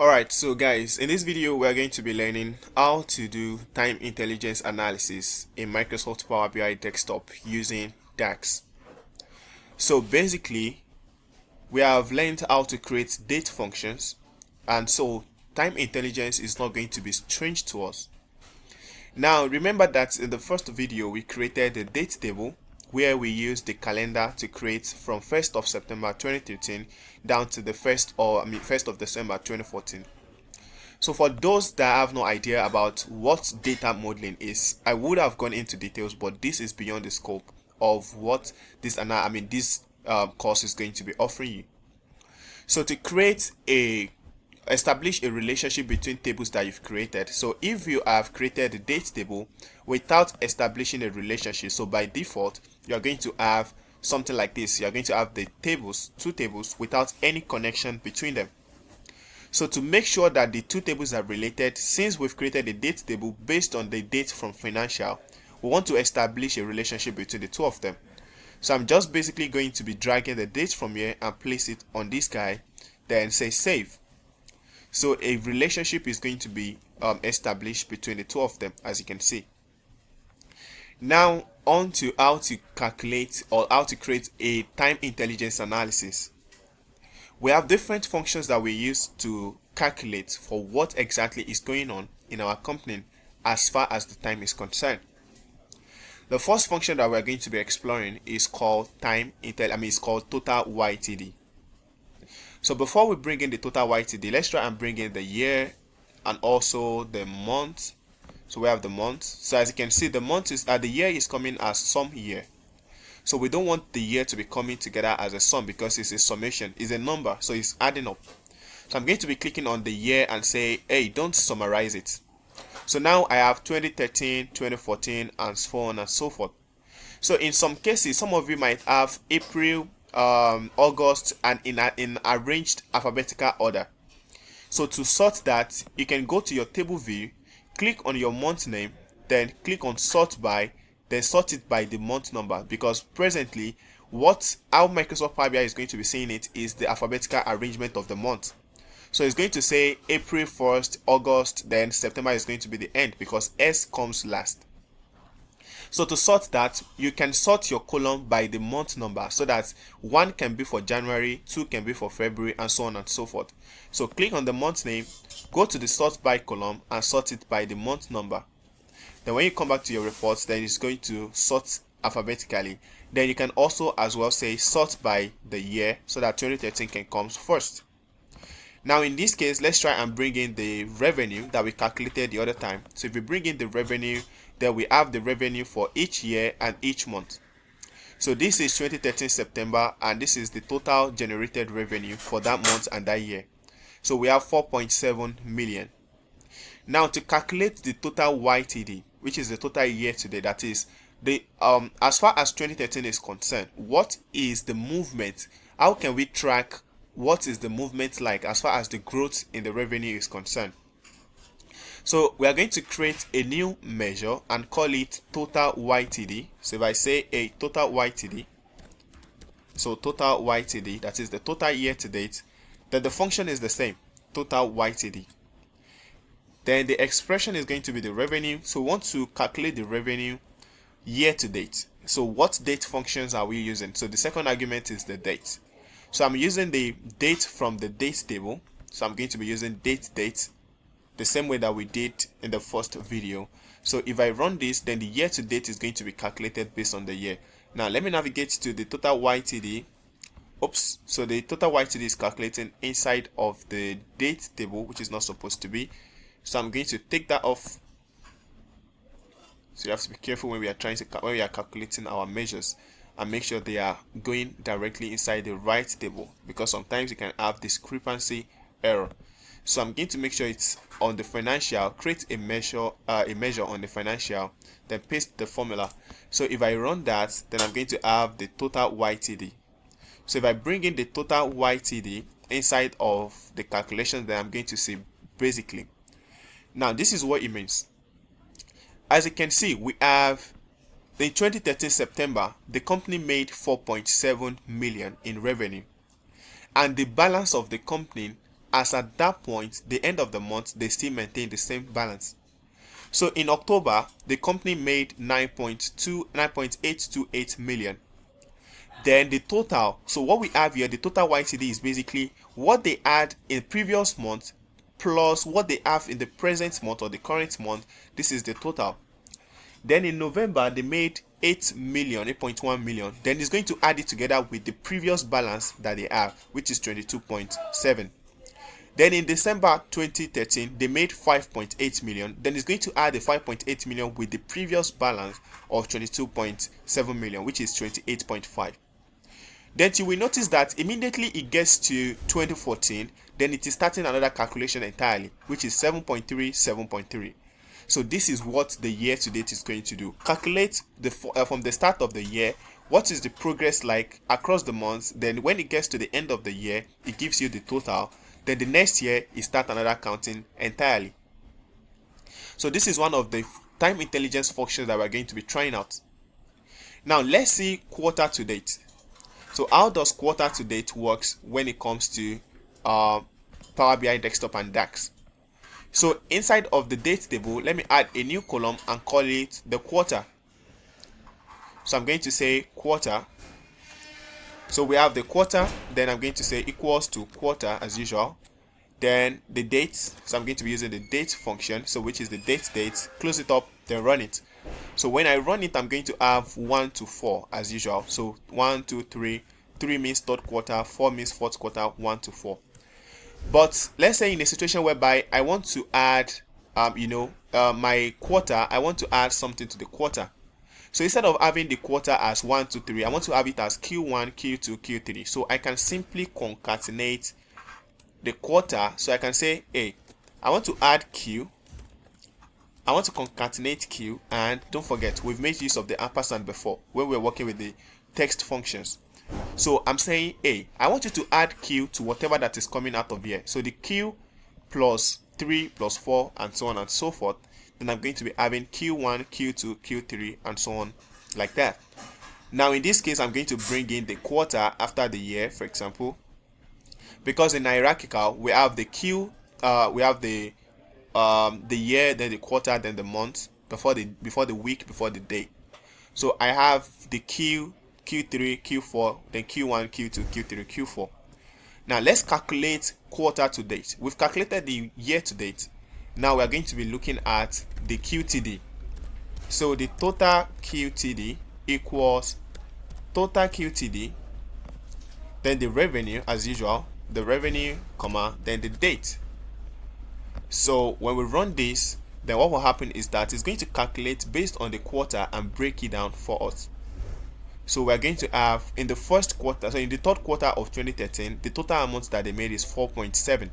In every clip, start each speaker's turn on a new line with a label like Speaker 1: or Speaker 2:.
Speaker 1: Alright, so guys, in this video we are going to be learning how to do time intelligence analysis in Microsoft Power BI desktop using DAX. So basically, we have learned how to create date functions, and so time intelligence is not going to be strange to us. Now remember that in the first video we created a date table where we used the calendar to create from 1st of September 2013 down to the 1st of December 2014. So for those that have no idea about what data modeling is, I would have gone into details, but this is beyond the scope of what this course is going to be offering you. So to establish a relationship between tables that you've created. So if you have created a date table without establishing a relationship, so by default you are going to have something like this. You are going to have the two tables without any connection between them. So to make sure that the two tables are related, since we've created a date table based on the date from financial, we want to establish a relationship between the two of them. So I'm just basically going to be dragging the date from here and place it on this guy, then say save. So a relationship is going to be established between the two of them, as you can see. Now on to how to calculate or how to create a time intelligence analysis. We have different functions that we use to calculate for what exactly is going on in our company as far as the time is concerned. The first function that we're going to be exploring is called TotalYTD. So before we bring in the TotalYTD, let's try and bring in the year and also the month. So we have the month. So as you can see, the year is coming as sum year. So we don't want the year to be coming together as a sum because it's a summation, it's a number, so it's adding up. So I'm going to be clicking on the year and say, hey, don't summarize it. So now I have 2013, 2014, and so on and so forth. So in some cases, some of you might have April, August, and in arranged alphabetical order. So to sort that, you can go to your table view, click on your month name, then click on sort by, then sort it by the month number, because presently how Microsoft Power BI is going to be seeing it is the alphabetical arrangement of the month. So it's going to say April 1st, August, then September is going to be the end because S comes last. So to sort that, you can sort your column by the month number so that 1 can be for January, 2 can be for February, and so on and so forth. So click on the month name, go to the sort by column and sort it by the month number. Then when you come back to your reports, then it's going to sort alphabetically. Then you can also as well say sort by the year so that 2013 can come first. Now in this case, let's try and bring in the revenue that we calculated the other time. So if we bring in the revenue, then we have the revenue for each year and each month. So this is 2013 September, and this is the total generated revenue for that month and that year. So we have 4.7 million. Now to calculate the total YTD, which is the total year to date, that is the as far as 2013 is concerned, what is the movement? How can we track what is the movement like as far as the growth in the revenue is concerned? So we are going to create a new measure and call it total YTD. So if I say a total YTD, so total YTD, that is the total year to date, then the function is the same, total YTD. Then the expression is going to be the revenue. So we want to calculate the revenue year to date. So what date functions are we using? So the second argument is the date. So I'm using the date from the date table. So I'm going to be using date the same way that we did in the first video. So if I run this, then the year to date is going to be calculated based on the year. Now let me navigate to the total YTD. Oops, so the total YTD is calculating inside of the date table, which is not supposed to be. So I'm going to take that off. So you have to be careful when we are calculating our measures and make sure they are going directly inside the right table, because sometimes you can have discrepancy error. So I'm going to make sure it's on the financial, create a measure on the financial, then paste the formula. So if I run that, then I'm going to have the total YTD. So if I bring in the total YTD inside of the calculations, then I'm going to see basically. Now this is what it means. As you can see, we have in 2013 September, the company made 4.7 million in revenue, and the balance of the company as at that point, the end of the month, they still maintain the same balance. So in October, the company made 9.828 million. Then the total, so what we have here, the total YTD is basically what they had in previous month plus what they have in the present month or the current month. This is the total. Then in November, they made 8.1 million. Then it's going to add it together with the previous balance that they have, which is 22.7. Then in December 2013, they made 5.8 million. Then it's going to add the 5.8 million with the previous balance of 22.7 million, which is 28.5. Then you will notice that immediately it gets to 2014, then it is starting another calculation entirely, which is 7.3. So this is what the year to date is going to do. Calculate from the start of the year, what is the progress like across the months. Then when it gets to the end of the year, it gives you the total. Then the next year, you start another counting entirely. So this is one of the time intelligence functions that we're going to be trying out. Now let's see quarter to date. So how does quarter to date works when it comes to Power BI desktop and DAX? So inside of the date table, let me add a new column and call it the quarter. So I'm going to say quarter. So we have the quarter, then I'm going to say equals to quarter as usual. Then the date, so I'm going to be using the date function, so which is the date, close it up, then run it. So when I run it, I'm going to have 1 to 4 as usual. So 1, 2, 3, 3 means third quarter, 4 means fourth quarter, 1 to 4. But let's say in a situation whereby I want to add, my quarter, I want to add something to the quarter. So instead of having the quarter as 1, 2, 3, I want to have it as Q1, Q2, Q3. So I can simply concatenate the quarter. So I can say, hey, I want to add Q. I want to concatenate Q, and don't forget, we've made use of the ampersand before when we were working with the text functions. So I'm saying, hey, I want you to add Q to whatever that is coming out of here. So the Q plus 3 plus 4 and so on and so forth. Then I'm going to be having Q1, Q2, Q3 and so on like that. Now in this case, I'm going to bring in the quarter after the year, for example, because in hierarchical we have the Q, we have the year, then the quarter, then the month, before the week, before the day. So I have the Q, Q3, Q4, then Q1, Q2, Q3, Q4. Now let's calculate quarter to date. We've calculated the year to date. Now we are going to be looking at the QTD. So the total QTD equals total QTD, then the revenue as usual, the revenue, comma, then the date. So when we run this, then what will happen is that it's going to calculate based on the quarter and break it down for us. So we're going to have in the first quarter, so in the third quarter of 2013, the total amount that they made is 4.7.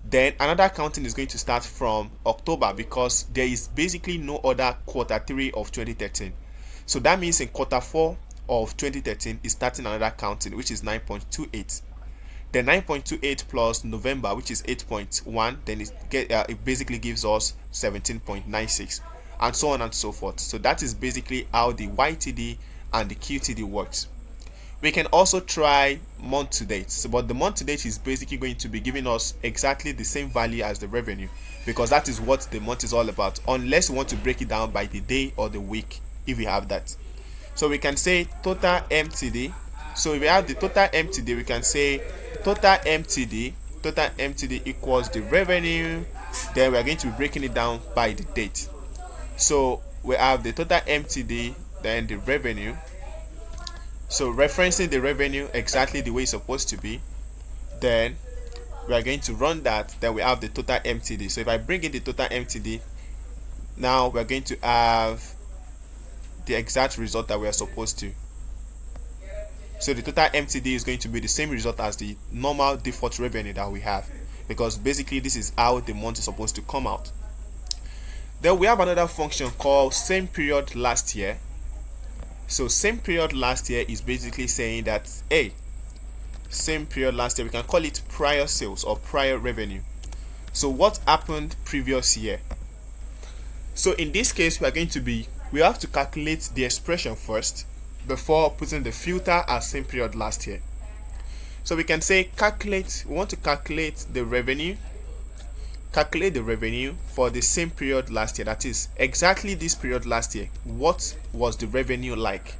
Speaker 1: Then another counting is going to start from October, because there is basically no other quarter 3 of 2013. So that means in quarter 4 of 2013 is starting another counting, which is 9.28. Then 9.28 plus November, which is 8.1, then it basically gives us 17.96, and so on and so forth. So that is basically how the YTD and the QTD works. We can also try month to date. So, but the month to date is basically going to be giving us exactly the same value as the revenue, because that is what the month is all about, unless we want to break it down by the day or the week, if we have that. So we can say total MTD. So if we have the total MTD, we can say total MTD equals the revenue. Then we are going to be breaking it down by the date. So we have the total MTD, then the revenue. So referencing the revenue exactly the way it's supposed to be, then we are going to run that. Then we have the total MTD. So if I bring in the total MTD, now we're going to have the exact result that we are supposed to. So the total MTD is going to be the same result as the normal default revenue that we have, because basically this is how the month is supposed to come out. Then we have another function called same period last year. So same period last year is basically saying that, hey, same period last year, we can call it prior sales or prior revenue. So what happened previous year? So in this case, we have to calculate the expression first before putting the filter as same period last year. So we can say calculate, we want to calculate the revenue for the same period last year. That is exactly this period last year. What was the revenue like?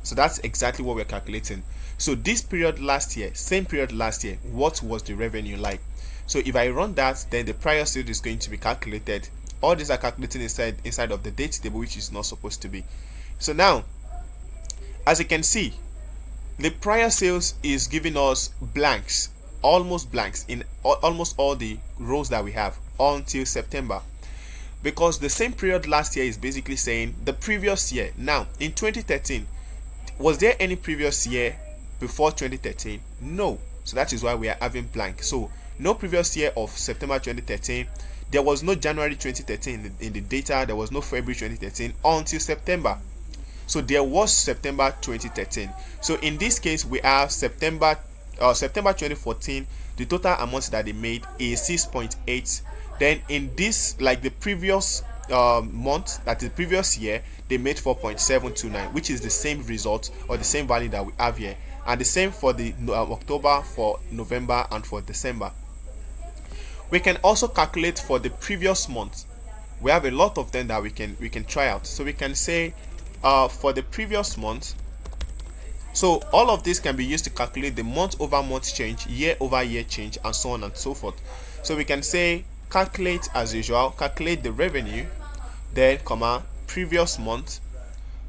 Speaker 1: So that's exactly what we're calculating. So this period last year, same period last year, what was the revenue like? So if I run that, then the prior sales is going to be calculated. All these are calculated inside of the date table, which is not supposed to be. So now, as you can see, the prior sales is giving us blanks, almost blanks in almost all the rows that we have until September, because the same period last year is basically saying the previous year. Now in 2013, was there any previous year before 2013? No. So that is why we are having blank. So no previous year of September 2013. There was no January 2013 in the data. There was no February 2013 until September. So there was September 2013. So in this case, we have September 2014. The total amount that they made is 6.8. Then in this, like the previous month, that is the previous year, they made 4.729, which is the same result or the same value that we have here, and the same for the October, for November, and for December. We can also calculate for the previous month. We have a lot of them that we can try out. So we can say for the previous month. So all of this can be used to calculate the month over month change, year over year change, and so on and so forth. So we can say calculate, as usual, calculate the revenue, then comma previous month.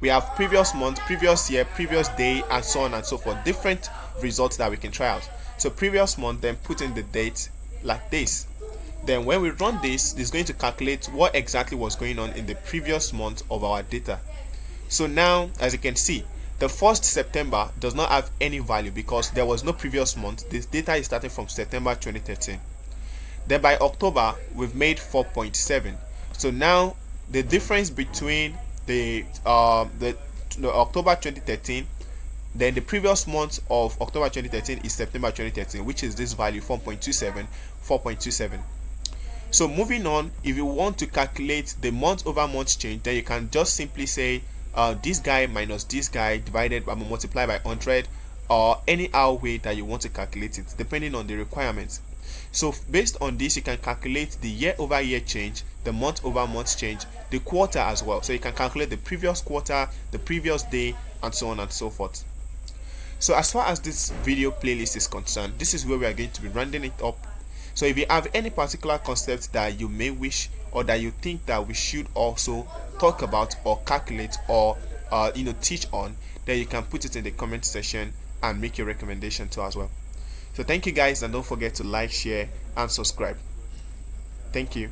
Speaker 1: We have previous month, previous year, previous day, and so on and so forth. Different results that we can try out. So previous month, then put in the date like this. Then when we run this, it's going to calculate what exactly was going on in the previous month of our data. So now, as you can see, the 1st September does not have any value because there was no previous month. This data is starting from September 2013. Then by October, we've made 4.7. So now the difference between the October 2013, then the previous month of October 2013 is September 2013, which is this value 4.27. So moving on, if you want to calculate the month over month change, then you can just simply say this guy minus this guy divided by multiplied by 100, or any other way that you want to calculate it, depending on the requirements. So based on this, you can calculate the year over year change, the month over month change, the quarter as well. So you can calculate the previous quarter, the previous day, and so on and so forth. So as far as this video playlist is concerned, this is where we are going to be rounding it up. So if you have any particular concepts that you may wish or that you think that we should also talk about or calculate or teach on, then you can put it in the comment section and make your recommendation too as well. So thank you guys, and don't forget to like, share, and subscribe. Thank you.